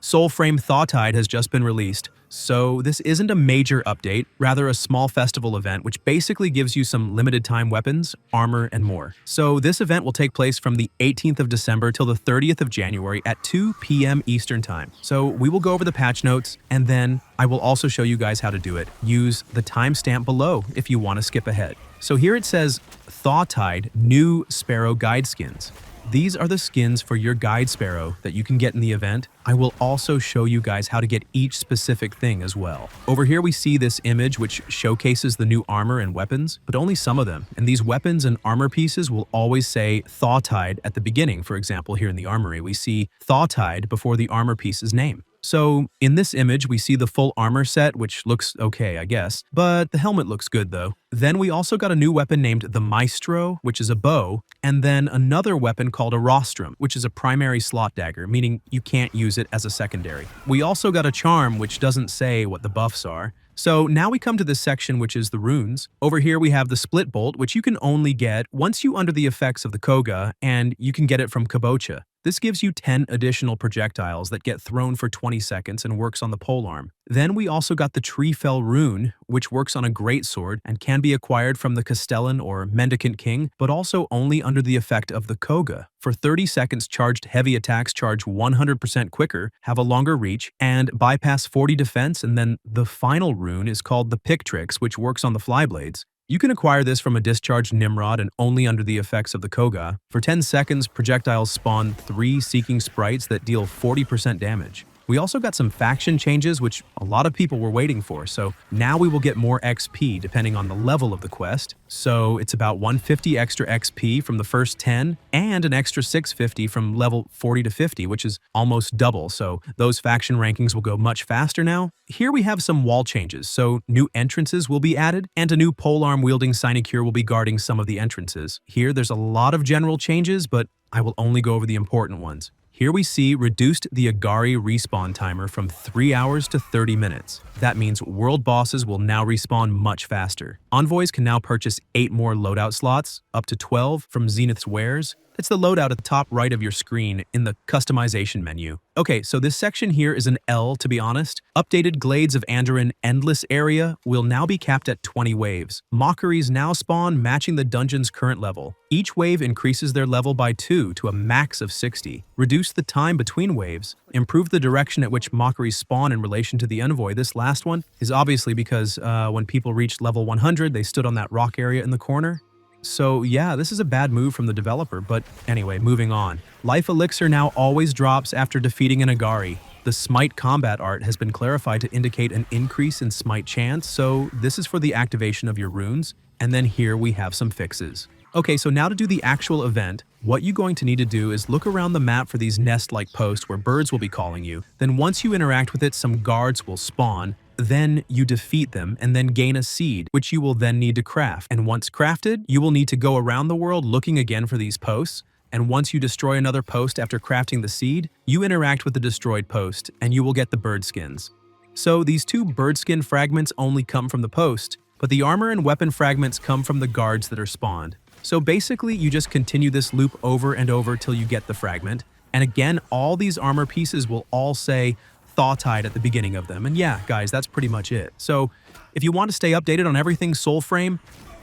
Soulframe Thawtide has just been released, so this isn't a major update, rather a small festival event which basically gives you some limited time weapons, armor, and more. So this event will take place from the 18th of December till the 30th of January at 2 p.m. Eastern Time. So we will go over the patch notes, and then I will also show you guys how to do it. Use the timestamp below if you want to skip ahead. So here it says, Thawtide New Sparrow Guide Skins. These are the skins for your guide sparrow that you can get in the event. I will also show you guys how to get each specific thing as well. Over here we see this image which showcases the new armor and weapons, but only some of them. And these weapons and armor pieces will always say Thawtide at the beginning. For example, here in the armory, we see Thawtide before the armor piece's name. So in this image, we see the full armor set, which looks okay, I guess, but the helmet looks good though. Then we also got a new weapon named the Maestro, which is a bow, and then another weapon called a Rostrum, which is a primary slot dagger, meaning you can't use it as a secondary. We also got a charm, which doesn't say what the buffs are. So now we come to this section, which is the runes. Over here we have the split bolt, which you can only get once you under the effects of the Koga, and you can get it from Kabocha. This gives you 10 additional projectiles that get thrown for 20 seconds and works on the polearm. Then we also got the Tree Fell rune, which works on a greatsword and can be acquired from the Castellan or Mendicant King, but also only under the effect of the Koga. For 30 seconds, charged heavy attacks charge 100% quicker, have a longer reach, and bypass 40 defense. And then the final rune is called the Pictrix, which works on the flyblades. You can acquire this from a discharged Nimrod and only under the effects of the Koga. For 10 seconds, projectiles spawn 3 seeking sprites that deal 40% damage. We also got some faction changes, which a lot of people were waiting for, so now we will get more XP depending on the level of the quest. So it's about 150 extra XP from the first 10, and an extra 650 from level 40 to 50, which is almost double, so those faction rankings will go much faster now. Here we have some wall changes, so new entrances will be added, and a new polearm-wielding sinecure will be guarding some of the entrances. Here there's a lot of general changes, but I will only go over the important ones. Here we see reduced the Agari respawn timer from 3 hours to 30 minutes. That means world bosses will now respawn much faster. Envoys can now purchase 8 more loadout slots, up to 12 from Zenith's wares. That's the loadout at the top right of your screen in the customization menu. Okay, so this section here is an L, to be honest. Updated Glades of Andoran Endless area will now be capped at 20 waves. Mockeries now spawn matching the dungeon's current level. Each wave increases their level by 2 to a max of 60. Reduce the time between waves. Improve the direction at which mockeries spawn in relation to the envoy. This last one is obviously because when people reached level 100, they stood on that rock area in the corner. So yeah, this is a bad move from the developer, but anyway, moving on. Life Elixir now always drops after defeating an Agari. The Smite combat art has been clarified to indicate an increase in Smite chance, so this is for the activation of your runes. And then here we have some fixes. Okay, so now to do the actual event, what you're going to need to do is look around the map for these nest-like posts where birds will be calling you. Then once you interact with it, some guards will spawn. Then you defeat them and then gain a seed, which you will then need to craft. And once crafted, you will need to go around the world looking again for these posts. And once you destroy another post after crafting the seed, you interact with the destroyed post and you will get the bird skins. So these 2 bird skin fragments only come from the post, but the armor and weapon fragments come from the guards that are spawned. So basically, you just continue this loop over and over till you get the fragment. And again, all these armor pieces will all say Thawtide at the beginning of them. And yeah, guys, that's pretty much it. So if you want to stay updated on everything Soulframe,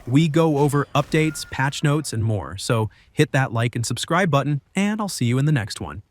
we go over updates, patch notes, and more. So hit that like and subscribe button, and I'll see you in the next one.